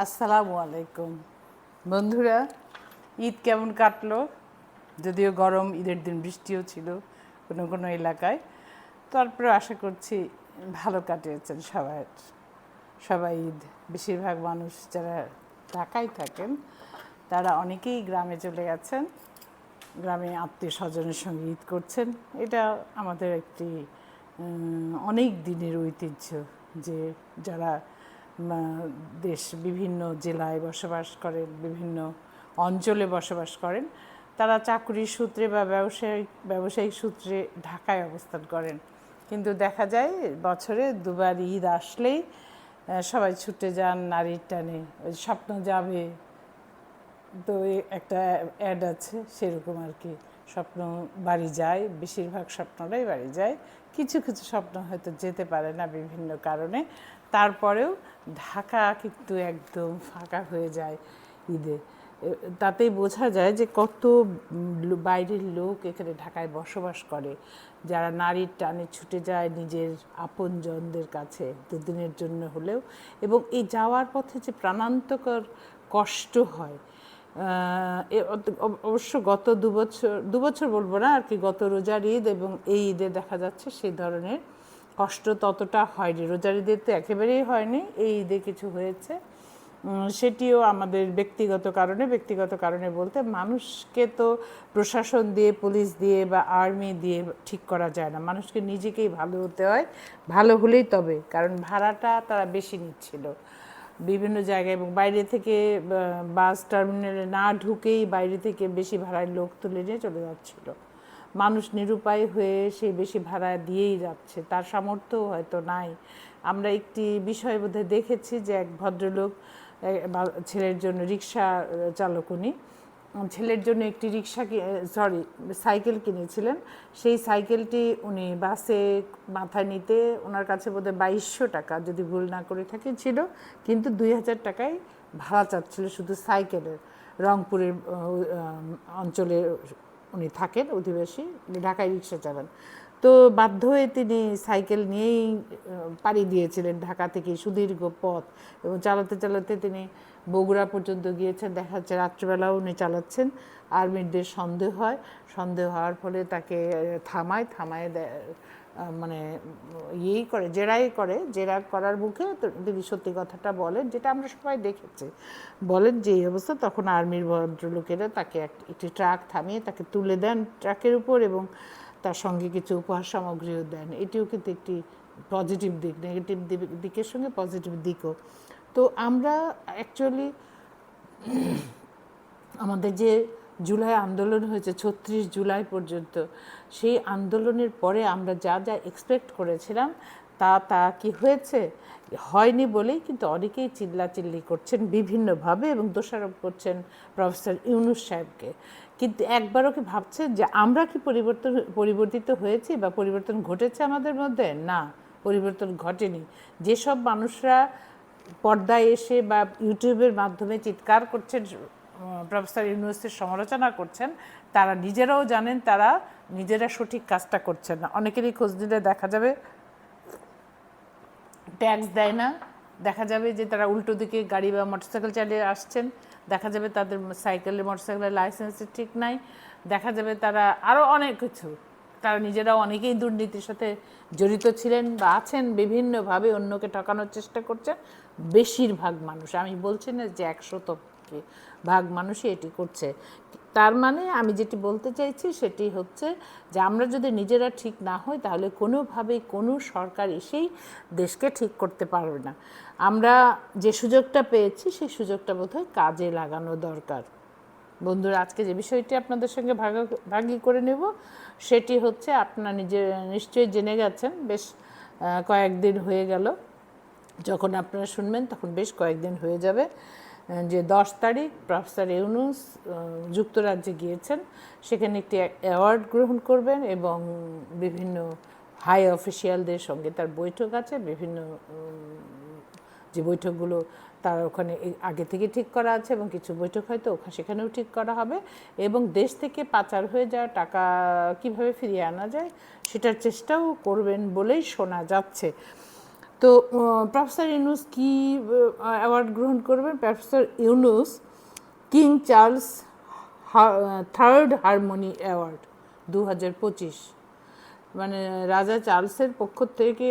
আসসালামু আলাইকুম বন্ধুরা, ঈদ কেমন কাটলো? যদিও গরম, ঈদের দিন বৃষ্টিও ছিল কোনো কোনো এলাকায়, তারপরে আশা করছি ভালো কাটিয়েছেন সবাই ঈদ। বেশিরভাগ মানুষ যারা ঢাকায় থাকেন তারা অনেকেই গ্রামে চলে গেছেন, গ্রামে আত্মীয় স্বজনের সঙ্গে ঈদ করছেন। এটা আমাদের একটি অনেক দিনের ঐতিহ্য যে যারা বিভিন্ন জেলায় বসবাস করেন, বিভিন্ন অঞ্চলে বসবাস করেন, তারা চাকরির সূত্রে বা ব্যবসায়িক সূত্রে ঢাকায় অবস্থান করেন, কিন্তু দেখা যায় বছরে দুবার ঈদ আসলেই সবাই ছুটে যান নারীর টানে। ওই স্বপ্ন যাবে, তো একটা অ্যাড আছে সেরকম আর কি। স্বপ্ন বাড়ি যায়, বেশিরভাগ স্বপ্নটাই বাড়ি যায়, কিছু কিছু স্বপ্ন হয়তো যেতে পারে না বিভিন্ন কারণে। তারপরেও ঢাকা কিন্তু একদম ফাঁকা হয়ে যায় ঈদে। তাতেই বোঝা যায় যে কত বাইরের লোক এখানে ঢাকায় বসবাস করে, যারা নারীর টানে ছুটে যায় নিজের আপনজনদের কাছে দুদিনের জন্য হলেও। এবং এই যাওয়ার পথে যে প্রাণান্তকর কষ্ট হয়, অবশ্য গত দু বছর বলবো না আর কি, গত রোজার ঈদ এবং এই ঈদে দেখা যাচ্ছে সেই ধরনের কষ্ট ততটা হয়নি। রোজার ঈদে তো একেবারেই হয়নি, এই ঈদে কিছু হয়েছে। সেটিও আমাদের ব্যক্তিগত কারণে বলতে, মানুষকে তো প্রশাসন দিয়ে, পুলিশ দিয়ে বা আর্মি দিয়ে ঠিক করা যায় না, মানুষকে নিজেকেই ভালো হতে হয়। ভালো হলেই তবে, কারণ ভাড়াটা তারা বেশি নিচ্ছিল বিভিন্ন জায়গায়, এবং বাইরে থেকে বাস টার্মিনালে না ঢুকেই বাইরে থেকে বেশি ভাড়ায় লোক তুলে নিয়ে চলে যাচ্ছিল। মানুষ নিরুপায় হয়ে সে বেশি ভাড়া দিয়েই যাচ্ছে, তার সামর্থ্য হয়তো নাই। আমরা একটি বিষয় বোধহয় দেখেছি যে এক ভদ্রলোক ছেলের জন্য, রিক্সা চালক উনি, ছেলের জন্য একটি সাইকেল কিনেছিলেন। সেই সাইকেলটি উনি বাসে মাথায় নিতে ওনার কাছে বোধহয় 2200 টাকা, যদি ভুল না করে থাকি, ছিল, কিন্তু 2000 টাকায় ভাড়া চাচ্ছিল শুধু সাইকেলের। রংপুরের অঞ্চলে উনি থাকেন, অধিবাসী, ঢাকায় রিক্সা চালান। তো বাধ্য হয়ে তিনি সাইকেল নিয়েই পাড়ি দিয়েছিলেন ঢাকা থেকে সুদীর্ঘ পথ, এবং চালাতে চালাতে তিনি বগুড়া পর্যন্ত গিয়েছেন। দেখা যাচ্ছে রাত্রিবেলাও উনি চালাচ্ছেন। আর্মিদের সন্দেহ হওয়ার ফলে তাকে থামায় মানে জেরা করার মুখে তিনি সত্যি কথাটা বলেন, যেটা আমরা সবাই দেখেছি। বলেন যে এই অবস্থা, তখন আর্মির ভদ্রলোকেরা তাকে একটি ট্রাক থামিয়ে তাকে তুলে দেন ট্রাকের উপর, এবং তার সঙ্গে কিছু উপহার সামগ্রীও দেন। এটিও কিন্তু একটি পজিটিভ দিক, নেগেটিভ দিকের সঙ্গে পজিটিভ দিকও। তো আমরা অ্যাকচুয়ালি আমাদের যে জুলাই আন্দোলন হয়েছে 36 জুলাই পর্যন্ত, সেই আন্দোলনের পরে আমরা যা যা এক্সপেক্ট করেছিলাম তা কি হয়েছে? হয়নি বলেই কিন্তু অনেকেই চিল্লাচিল্লি করছেন বিভিন্নভাবে, এবং দোষারোপ করছেন প্রফেসর ইউনূস সাহেবকে। কিন্তু একবারও কি ভাবছেন যে আমরা কি পরিবর্তিত হয়েছি বা পরিবর্তন ঘটেছে আমাদের মধ্যে? না, পরিবর্তন ঘটেনি। যেসব মানুষরা পর্দায় এসে বা ইউটিউবের মাধ্যমে চিৎকার করছেন, প্রফেসর ইউনূসের সমালোচনা করছেন, তারা নিজেরাও জানেন তারা নিজেরা সঠিক কাজটা করছেন না। অনেকেরই খোঁজ দিলে দেখা যাবে ট্যাক্স দেয় না, দেখা যাবে যে তারা উল্টো দিকে গাড়ি বা মোটরসাইকেল চালিয়ে আসছেন, দেখা যাবে তাদের মোটরসাইকেলের লাইসেন্সের ঠিক নাই, দেখা যাবে তারা আরও অনেক কিছু, তারা নিজেরাও অনেকেই দুর্নীতির সাথে জড়িত ছিলেন বা আছেন, বিভিন্নভাবে অন্যকে ঠকানোর চেষ্টা করছেন। বেশিরভাগ মানুষ, আমি বলছি না যে 100% মানুষই এটি করছে। তার মানে আমি যেটি বলতে চাইছি সেটি হচ্ছে যে আমরা যদি নিজেরা ঠিক না হই, তাহলে কোনোভাবেই কোনো সরকার এসেই দেশকে ঠিক করতে পারবে না। আমরা যে সুযোগটা পেয়েছি সেই সুযোগটা বোধহয় কাজে লাগানো দরকার। বন্ধুরা, আজকে যে বিষয়টি আপনাদের সঙ্গে ভাগি করে নেব সেটি হচ্ছে, আপনারা নিশ্চয়ই জেনে গেছেন, বেশ কয়েকদিন হয়ে গেল, যখন আপনারা শুনবেন তখন বেশ কয়েকদিন হয়ে যাবে, যে 10 তারিখ প্রফেসর ইউনূস যুক্তরাজ্যে গিয়েছেন। সেখানে একটি অ্যাওয়ার্ড গ্রহণ করবেন এবং বিভিন্ন হাই অফিসিয়ালদের সঙ্গে তার বৈঠক আছে। বিভিন্ন যে বৈঠকগুলো তার ওখানে আগে থেকে ঠিক করা আছে, এবং কিছু বৈঠক হয়তো সেখানেও ঠিক করা হবে, এবং দেশ থেকে পাচার হয়ে যাওয়া টাকা কিভাবে ফিরিয়ে আনা যায় সেটার চেষ্টাও করবেন বলেই শোনা যাচ্ছে। তো তো প্রফেসর ইউনুস কি অ্যাওয়ার্ড গ্রহণ করবেন? Professor Yunus king Charles third harmony award 2025, মানে রাজা চার্লসের পক্ষ থেকে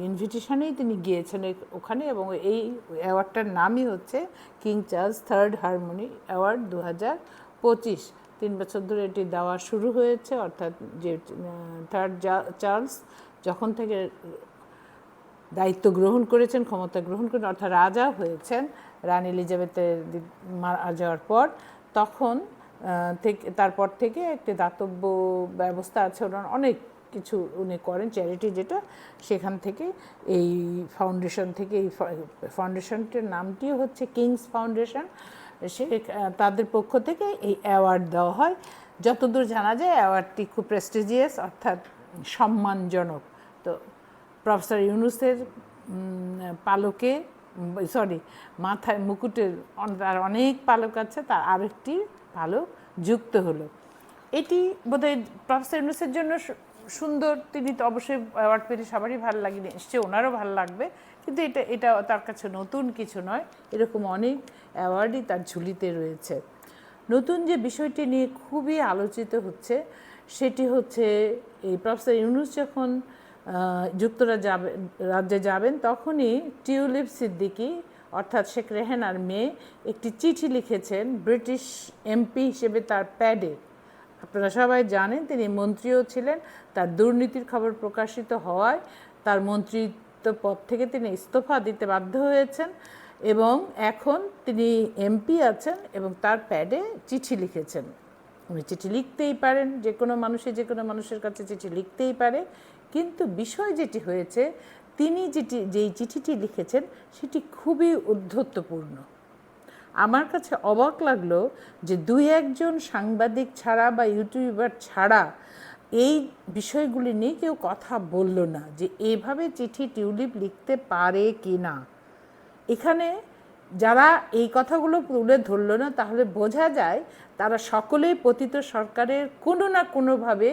ইনভিটেশনেই তিনি গিয়েছেন ওখানে, এবং এই অ্যাওয়ার্ডটার নামই হচ্ছে king Charles third harmony award 2025। 3 বছর ধরে এটি দেওয়া শুরু হয়েছে, অর্থাৎ যে থার্ড চার্লস যখন থেকে দায়িত্ব গ্রহণ করেছেন, ক্ষমতা গ্রহণ করেন, অর্থাৎ রাজা হয়েছেন রানী এলিজাবেথের মারা যাওয়ার পর, তখন থেকে তারপর থেকে একটি দাতব্য ব্যবস্থা আছে, ওনার অনেক কিছু উনি করেন, চ্যারিটি যেটা, সেখান থেকে এই ফাউন্ডেশন থেকে, এই ফাউন্ডেশনটির নামটিও হচ্ছে কিংস ফাউন্ডেশন, সে তাদের পক্ষ থেকে এই অ্যাওয়ার্ড দেওয়া হয়। যতদূর জানা যায় অ্যাওয়ার্ডটি খুব প্রেস্টিজিয়াস, অর্থাৎ সম্মানজনক। তো প্রফেসর ইউনুসের পালকে, মাথায় মুকুটের তার অনেক পালক আছে, তার আরেকটি পালক যুক্ত হলো। এটি বোধহয় প্রফেসর ইউনুসের জন্য সুন্দর, তিনি তো অবশ্যই অ্যাওয়ার্ড পেলে সবারই ভালো লাগে, নিশ্চয়ই ওনারও ভালো লাগবে, কিন্তু এটা তার কাছে নতুন কিছু নয়। এরকম অনেক অ্যাওয়ার্ডই তার ঝুলিতে রয়েছে। নতুন যে বিষয়টি নিয়ে খুবই আলোচিত হচ্ছে সেটি হচ্ছে এই প্রফেসর ইউনুস যখন যুক্তরাজ্যে যাবেন, তখনই টিউলিপ সিদ্দিকী অর্থাৎ শেখ রেহানার মেয়ে একটি চিঠি লিখেছেন ব্রিটিশ এমপি হিসেবে তার প্যাডে। আপনারা সবাই জানেন তিনি মন্ত্রীও ছিলেন, তার দুর্নীতির খবর প্রকাশিত হওয়ায় তার মন্ত্রিত্ব পদ থেকে তিনি ইস্তফা দিতে বাধ্য হয়েছেন, এবং এখন তিনি এমপি আছেন এবং তার প্যাডে চিঠি লিখেছেন। উনি চিঠি লিখতেই পারেন, যে কোনো মানুষের কাছে চিঠি লিখতেই পারে, কিন্তু বিষয় যেটি হয়েছে, তিনি যেই চিঠিটি লিখেছেন সেটি খুবই উদ্ধত্যপূর্ণ। আমার কাছে অবাক লাগলো যে 2-1 সাংবাদিক ছাড়া বা ইউটিউবার ছাড়া এই বিষয়গুলি নিয়ে কেউ কথা বলল না, যে এভাবে চিঠি টিউলিপ লিখতে পারে কি না। এখানে যারা এই কথাগুলো তুলে ধরলো না, তাহলে বোঝা যায় তারা সকলেই পতিত সরকারের কোনো না কোনোভাবে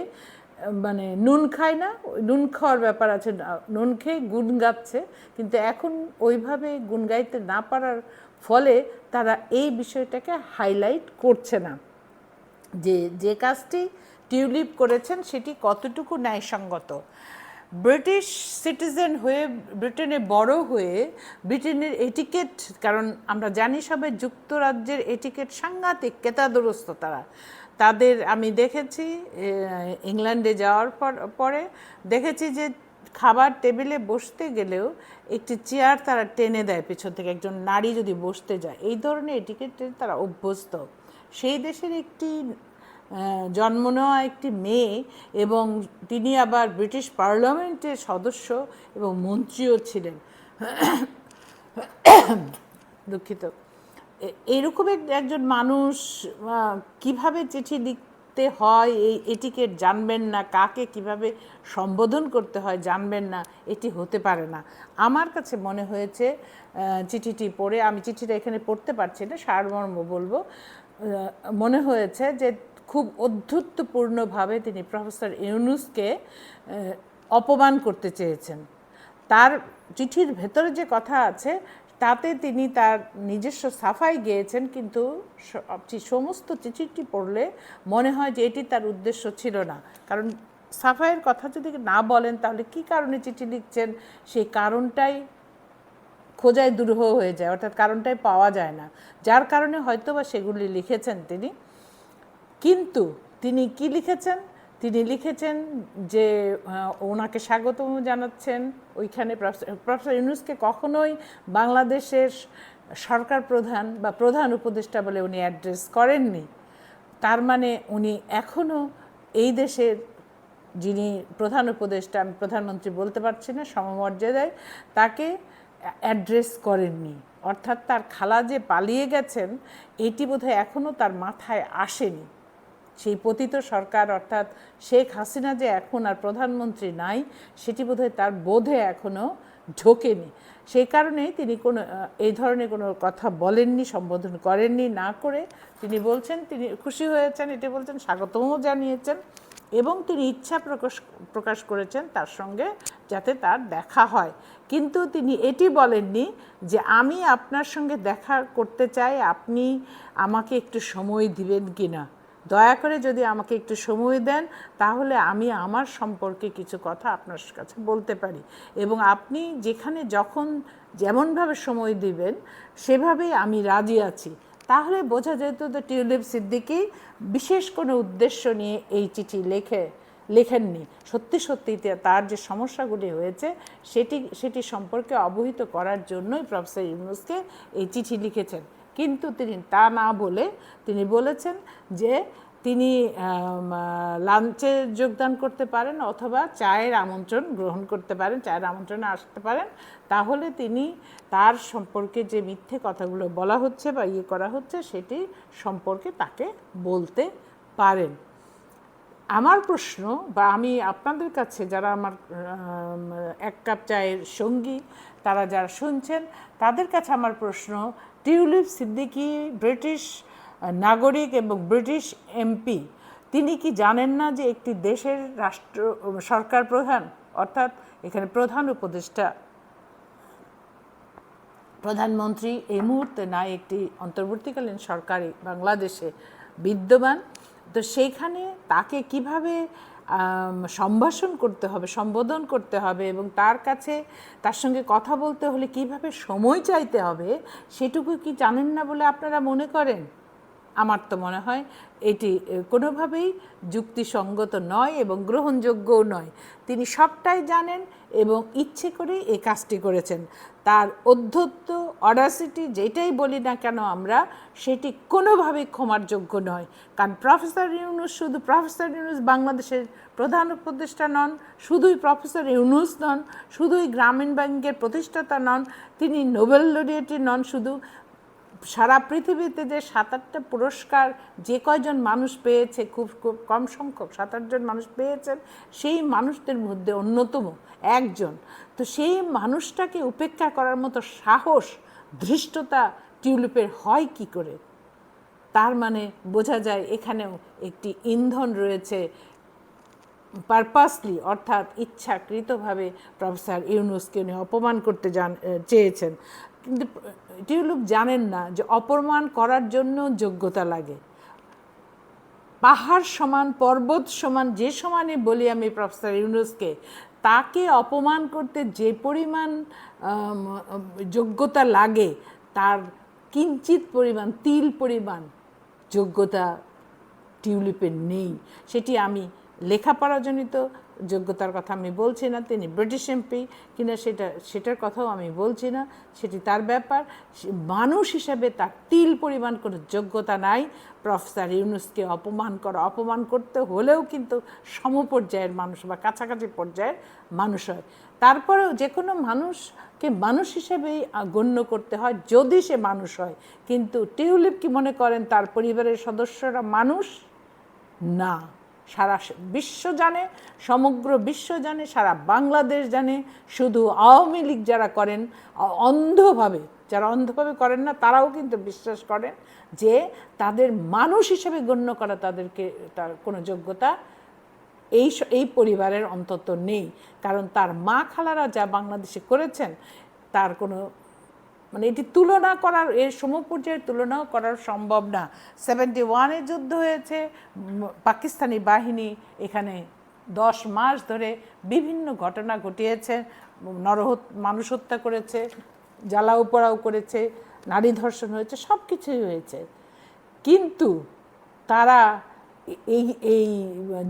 মানে নুন খায় না, নুন খাওয়ার ব্যাপার আছে, নুন খেয়ে গুণ গাচ্ছে, কিন্তু এখন ওইভাবে গুণ গাইতে না পারার ফলে তারা এই বিষয়টাকে হাইলাইট করছে না, যে কাজটি টিউলিপ করেছেন সেটি কতটুকু ন্যায়সঙ্গত। ব্রিটিশ সিটিজেন হয়ে, ব্রিটেনে বড় হয়ে, ব্রিটেনের এটিকেট, কারণ আমরা জানি সবাই যুক্তরাজ্যের এটিকেট সাংঘাতিক, কেতাদুরস্ত তাদের আমি দেখেছি ইংল্যান্ডে যাওয়ার পরে দেখেছি যে খাবার টেবিলে বসতে গেলেও একটি চেয়ার তারা টেনে দেয় পেছন থেকে, একজন নারী যদি বসতে যায়, এই ধরনের এটিকেটে তারা অভ্যস্ত। সেই দেশের একটি জন্ম নেওয়া একটি মেয়ে, এবং তিনি আবার ব্রিটিশ পার্লামেন্টের সদস্য এবং মন্ত্রীও ছিলেন, দুঃখিত। এইরকম একজন মানুষ কিভাবে চিঠি লিখতে হয় এই এটিকেট জানবেন না, কাকে কিভাবে সম্বোধন করতে হয় জানবেন না, এটি হতে পারে না। আমার কাছে মনে হয়েছে চিঠিটি পড়ে, আমি চিঠিটা এখানে পড়তে পারছি না, সারমর্ম বলবো, মনে হয়েছে যে খুব অধ্যুত্বপূর্ণভাবে তিনি প্রফেসর ইউনুসকে অপমান করতে চেয়েছেন। তার চিঠির ভেতরে যে কথা আছে তাতে তিনি তার নিজস্ব সাফাই গেয়েছেন, কিন্তু সমস্ত চিঠিটি পড়লে মনে হয় যে এটি তার উদ্দেশ্য ছিল না। কারণ সাফাইয়ের কথা যদি না বলেন তাহলে কি কারণে চিঠি লিখছেন সেই কারণটাই খোঁজায় দুরূহ হয়ে যায়, অর্থাৎ কারণটাই পাওয়া যায় না, যার কারণে হয়তো বা সেগুলি লিখেছেন তিনি। কিন্তু তিনি কি লিখেছেন? তিনি লিখেছেন যে ওনাকে স্বাগতম জানাচ্ছেন ওইখানে। প্রফেসর ইউনুসকে কখনোই বাংলাদেশের সরকার প্রধান বা প্রধান উপদেষ্টা বলে উনি অ্যাড্রেস করেননি। তার মানে উনি এখনও এই দেশের যিনি প্রধান উপদেষ্টা, আমি প্রধানমন্ত্রী বলতে পারছি না, সমমর্যাদায় তাকে অ্যাড্রেস করেননি। অর্থাৎ তার খালা যে পালিয়ে গেছেন এটি বোধহয় এখনও তার মাথায় আসেনি। সেই পতিত সরকার অর্থাৎ শেখ হাসিনা যে এখন আর প্রধানমন্ত্রী নাই সেটি বোধহয় তার বোধে এখনও ঢোকেনি। সেই কারণেই তিনি কোনো এই ধরনের কোনো কথা বলেননি, সম্বোধন করেননি। না করে তিনি বলছেন তিনি খুশি হয়েছেন, এটি বলছেন, স্বাগতমও জানিয়েছেন এবং তিনি ইচ্ছা প্রকাশ করেছেন তার সঙ্গে যাতে তার দেখা হয়। কিন্তু তিনি এটি বলেননি যে আমি আপনার সঙ্গে দেখা করতে চাই, আপনি আমাকে একটু সময় দিবেন কি না, দয়া করে যদি আমাকে একটু সময় দেন তাহলে আমি আমার সম্পর্কে কিছু কথা আপনার কাছে বলতে পারি, এবং আপনি যেখানে যখন যেমনভাবে সময় দিবেন সেভাবেই আমি রাজি আছি। তাহলে বোঝা যেত যে টিউলিপ সিদ্দিকী বিশেষ কোনো উদ্দেশ্য নিয়ে এই চিঠি লেখেননি। সত্যি সত্যি তার যে সমস্যাগুলি হয়েছে সেটি সম্পর্কে অবহিত করার জন্যই প্রফেসর ইউনূসকে এই চিঠি লিখেছেন। কিন্তু তিনি তা না বলে তিনি বলেছেন যে তিনি লাঞ্চে যোগদান করতে পারেন অথবা চায়ের আমন্ত্রণ গ্রহণ করতে পারেন, চায়ের আমন্ত্রণে আসতে পারেন, তাহলে তিনি তার সম্পর্কে যে মিথ্যে কথাগুলো বলা হচ্ছে বা করা হচ্ছে সেটি সম্পর্কে তাকে বলতে পারেন। আমার প্রশ্ন, বা আমি আপনাদের কাছে যারা আমার এক কাপ চায়ের সঙ্গী, তারা যারা শুনছেন তাদের কাছে আমার প্রশ্ন, টিউলিপ সিদ্দিকী ব্রিটিশ নাগরিক এবং ব্রিটিশ এমপি, তিনি কি জানেন না যে একটি দেশের সরকার প্রধান, অর্থাৎ এখানে প্রধান উপদেষ্টা প্রধানমন্ত্রী এই মুহূর্তে না একটি অন্তর্বর্তীকালীন সরকারি বাংলাদেশে বিদ্যমান, তো সেইখানে তাকে কিভাবে সম্ভাষণ করতে হবে, সম্বোধন করতে হবে এবং তার সঙ্গে কথা বলতে হলে কিভাবে সময় চাইতে হবে সেটুকু কি জানেন না বলে আপনারা মনে করেন? আমার তো মনে হয় এটি কোনোভাবেই যুক্তিসঙ্গত নয় এবং গ্রহণযোগ্যও নয়। তিনি সবটাই জানেন এবং ইচ্ছে করেই এই কাজটি করেছেন। তার অধ্যত্ত, অডাসিটি, যেটাই বলি না কেন আমরা, সেটি কোনোভাবেই ক্ষমার যোগ্য নয়। কারণ প্রফেসর ইউনূস শুধু প্রফেসর ইউনূস বাংলাদেশের প্রধান উপদেষ্টা নন, শুধুই প্রফেসর ইউনূস নন, শুধুই গ্রামীণ ব্যাংকের প্রতিষ্ঠাতা নন, তিনি নোবেল লরিয়েটই নন, শুধু সারা পৃথিবীতে যে 7-8টা পুরস্কার যে কয়জন মানুষ পেয়েছে, খুব খুব কম সংখ্যক 7-8 জন মানুষ পেয়েছেন, সেই মানুষদের মধ্যে অন্যতম একজন। তো সেই মানুষটাকে উপেক্ষা করার মতো সাহস, ধৃষ্টতা টিউলিপের হয় কি করে? তার মানে বোঝা যায় এখানেও একটি ইন্ধন রয়েছে, পারপাসলি অর্থাৎ ইচ্ছাকৃতভাবে প্রফেসর ইউনূসকে উনি অপমান করতে চেয়েছেন। কিন্তু টিউলিপ জানেন না যে অপমান করার জন্য যোগ্যতা লাগে। পাহাড় সমান, পর্বত সমান, যে সমানে বলি আমি প্রফেসর ইউনূসকে, তাকে অপমান করতে যে পরিমাণ যোগ্যতা লাগে তার কিঞ্চিত পরিমাণ, তিল পরিমাণ যোগ্যতা টিউলিপের নেই। সেটি আমি লেখাপড়াজনিত যোগ্যতার কথা আমি বলছি না, তিনি ব্রিটিশ এমপি কিনা সেটার কথাও আমি বলছি না, সেটি তার ব্যাপার। মানুষ হিসাবে তার তিল পরিমাণ কোনো যোগ্যতা নাই। প্রফেসর ইউনূসকে অপমান করতে হলেও কিন্তু সমপর্যায়ের মানুষ বা কাছাকাছি পর্যায়ের মানুষ হয়। তারপরেও যে কোনো মানুষকে মানুষ হিসেবেই গণ্য করতে হয় যদি সে মানুষ হয়। কিন্তু টিউলিপ কি মনে করেন তার পরিবারের সদস্যরা মানুষ না? সারা বিশ্ব জানে, সমগ্র বিশ্ব জানে, সারা বাংলাদেশ জানে, শুধু আওয়ামী লীগ যারা করেন যারা অন্ধভাবে করেন না, তারাও কিন্তু বিশ্বাস করেন যে তাদের মানুষ হিসেবে গণ্য করা তার কোনো যোগ্যতা এই পরিবারের অন্তত নেই। কারণ তার মা খালারা যা বাংলাদেশে করেছেন তার কোনো এটি তুলনা করার, এর সমপর্যায়ের তুলনাও করার সম্ভব না। 71-এ যুদ্ধ হয়েছে, পাকিস্তানি বাহিনী এখানে 10 মাস ধরে বিভিন্ন ঘটনা ঘটিয়েছে, মানুষ হত্যা করেছে, জ্বালাও পোড়াও করেছে, নারী ধর্ষণ হয়েছে, সব কিছুই হয়েছে। কিন্তু তারা এই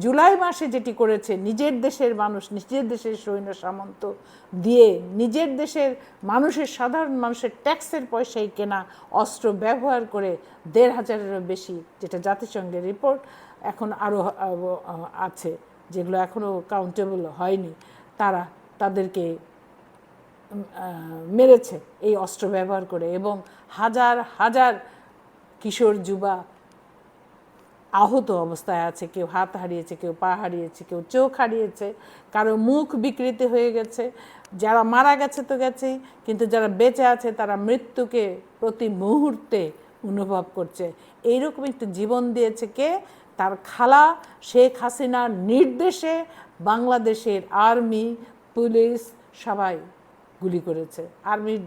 জুলাই মাসে যেটি করেছে, নিজের দেশের মানুষ, নিজের দেশের সৈন্য সামন্ত দিয়ে, নিজের দেশের সাধারণ মানুষের ট্যাক্সের পয়সায় কেনা অস্ত্র ব্যবহার করে 1,500-এরও বেশি, যেটা জাতিসংঘের রিপোর্ট, এখন আরও আছে যেগুলো এখনও কাউন্টেবল হয়নি, তাদেরকে মেরেছে এই অস্ত্র ব্যবহার করে, এবং হাজার হাজার কিশোর যুবা আহত অবস্থায় আছে। কেউ হাত হারিয়েছে, কেউ পা হারিয়েছে, কেউ চোখ হারিয়েছে, কারো মুখ বিকৃতি হয়ে গেছে। যারা মারা গেছে তো গেছেই, কিন্তু যারা বেঁচে আছে তারা মৃত্যুকে প্রতি মুহূর্তে অনুভব করছে। এইরকম একটু জীবন দিয়েছে কে? তার খালা শেখ হাসিনার নির্দেশে বাংলাদেশের আর্মি, পুলিশ সবাই গুলি করেছে। আর্মির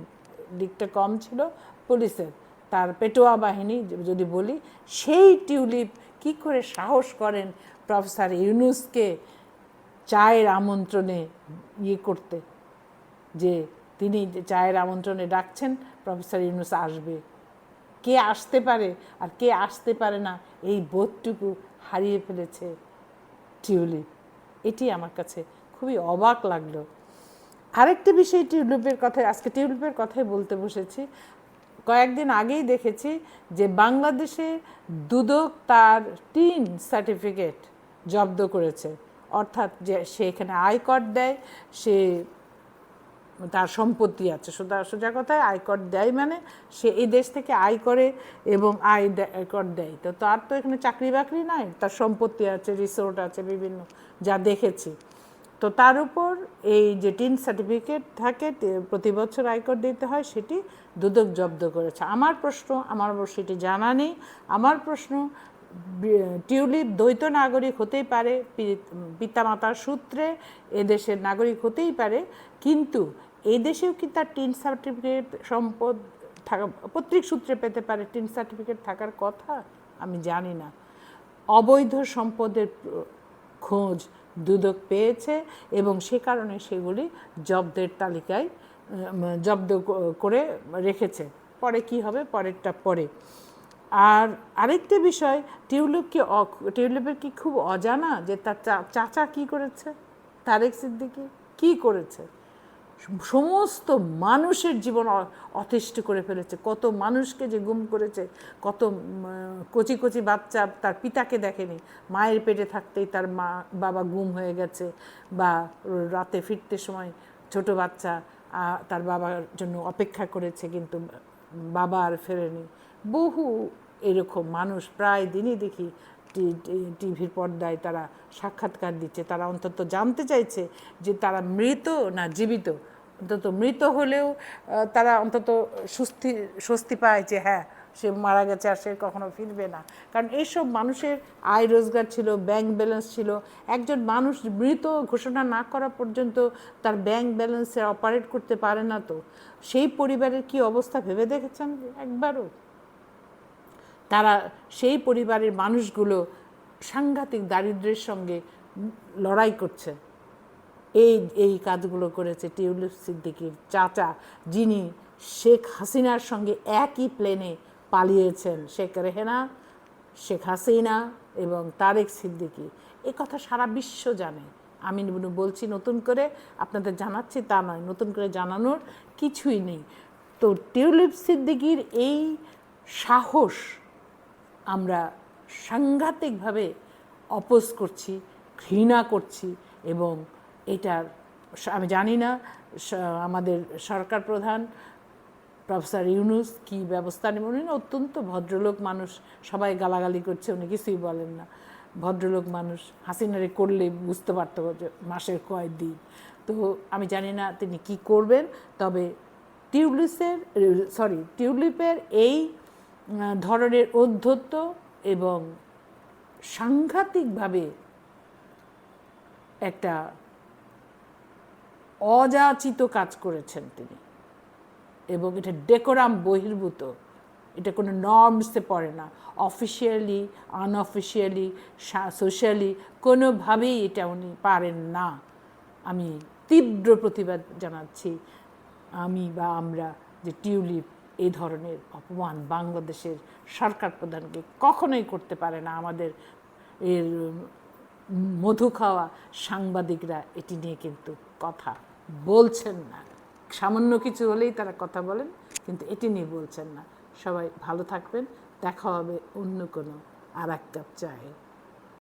দিকটা কম ছিল, পুলিশের, তার পেটোয়া বাহিনী যদি বলি। সেই টিউলিপ কি করে সাহস করেন প্রফেসর ইউনূসকে চায়ের আমন্ত্রণে করতে, যে তিনি চায়ের আমন্ত্রণে ডাকছেন, প্রফেসর ইউনূস আসবে। কে আসতে পারে আর কে আসতে পারে না, এই বোধটুকু হারিয়ে ফেলেছে টিউলিপ। এটি আমার কাছে খুবই অবাক লাগলো। আরেকটি বিষয় টিউলিপের কথায়, আজকে টিউলিপের কথাই বলতে বসেছি। কয়েকদিন আগেই দেখেছি যে বাংলাদেশে দুদক তার 3 সার্টিফিকেট জব্দ করেছে। অর্থাৎ যে সে এখানে আয়কর দেয়, সে তার সম্পত্তি আছে, সোজা কথায় আয়কর দেয়, মানে সে এই দেশ থেকে আয় করে এবং আয়কর দেয়। তো তার তো এখানে চাকরি বাকরি নাই, তার সম্পত্তি আছে, রিসোর্ট আছে বিভিন্ন, যা দেখেছি। তো তার উপর এই যে 3 সার্টিফিকেট থাকে, প্রতি বছর আয়কর দিতে হয়, সেটি দুদক জব্দ করেছে। আমার প্রশ্ন, আমার অবশ্য সেটি জানা নেই, আমার প্রশ্ন, টিউলিপ দ্বৈত নাগরিক হতেই পারে, পিতামাতার সূত্রে এদেশের নাগরিক হতেই পারে, কিন্তু এই দেশেও কি তার 3 সার্টিফিকেট সম্পদ থাকা, পৈতৃক সূত্রে পেতে পারে 3 সার্টিফিকেট থাকার কথা? আমি জানি না। অবৈধ সম্পদের খোঁজ দুদক পেয়েছে এবং সে কারণে সেগুলি জব্দের তালিকায় জব্দ করে রেখেছে। পরে কি হবে, পরেরটা পরে। আর আরেকটি বিষয়, টিউলিপের কি খুব অজানা যে তার চাচা কি করেছে, তারেক সিদ্দিকী কি করেছে? সমস্ত মানুষের জীবন অতিষ্ঠ করে ফেলেছে। কত মানুষকে যে গুম করেছে, কত কচি কচি বাচ্চা তার পিতাকে দেখেনি, মায়ের পেটে থাকতেই তার বাবা গুম হয়ে গেছে, বা রাতে ফিরতে সময় ছোট বাচ্চা তার বাবার জন্য অপেক্ষা করেছে কিন্তু বাবা আর ফেরেনি। বহু এরকম মানুষ প্রায় দিনই দেখি টিভির পর্দায় তারা সাক্ষাৎকার দিচ্ছে। তারা অন্তত জানতে চাইছে যে তারা মৃত না জীবিত। অন্তত মৃত হলেও তারা অন্তত স্বস্তি পায় যে হ্যাঁ, সে মারা গেছে আর সে কখনো ফিরবে না। কারণ এইসব মানুষের আয় রোজগার ছিল, ব্যাংক ব্যালেন্স ছিল। একজন মানুষ মৃত ঘোষণা না করা পর্যন্ত তার ব্যাংক ব্যালেন্সে অপারেট করতে পারে না। তো সেই পরিবারের কি অবস্থা ভেবে দেখেছেন একবারও? তারা, সেই পরিবারের মানুষগুলো সাংঘাতিক দারিদ্র্যের সঙ্গে লড়াই করছে। এই কাজগুলো করেছে টিউলিপ সিদ্দিকীর চাচা, যিনি শেখ হাসিনার সঙ্গে একই প্লেনে পালিয়েছেন। শেখ হাসিনা এবং তারেক সিদ্দিকী, এ কথা সারা বিশ্ব জানে। আমি বলছি নতুন করে আপনাদের জানাচ্ছি তা নয়, নতুন করে জানানোর কিছুই নেই। তো টিউলিপ সিদ্দিকীর এই সাহস আমরা সাংঘাতিকভাবে অপোজ করছি, ঘৃণা করছি। এবং এটার আমি জানি না আমাদের সরকার প্রধান প্রফেসর ইউনূস কি ব্যবস্থা নেবেন। উনি অত্যন্ত ভদ্রলোক মানুষ, সবাই গালাগালি করছে, উনি কিছুই বলেন না, ভদ্রলোক মানুষ। হাসিনারে করলে বুঝতে পারত যে মাসের কয়েকদিন। তো আমি জানি না তিনি কি করবেন। তবে টিউলিপের এই ধরনের ঔদ্ধত্য এবং সাংঘাতিকভাবে একটা অযাচিত কাজ করেছেন তিনি, এবং এটা ডেকোরাম বহির্ভূত, এটা কোনো নর্মসে পড়ে না। অফিসিয়ালি, আনঅফিসিয়ালি, সোশ্যালি কোনোভাবেই এটা উনি পারেন না। আমি তীব্র প্রতিবাদ জানাচ্ছি, আমি বা আমরা, যে টিউলিপ এই ধরনের অপমান বাংলাদেশের সরকার প্রধানকে কখনোই করতে পারে না। আমাদের এর মধু খাওয়া সাংবাদিকরা এটি নিয়ে কিন্তু কথা বলছেন না। সামান্য কিছু হলেই তারা কথা বলেন, কিন্তু এটি নিয়ে বলছেন না। সবাই ভালো থাকবেন, দেখা হবে অন্য কোনো আর এক কাপ চায়ে।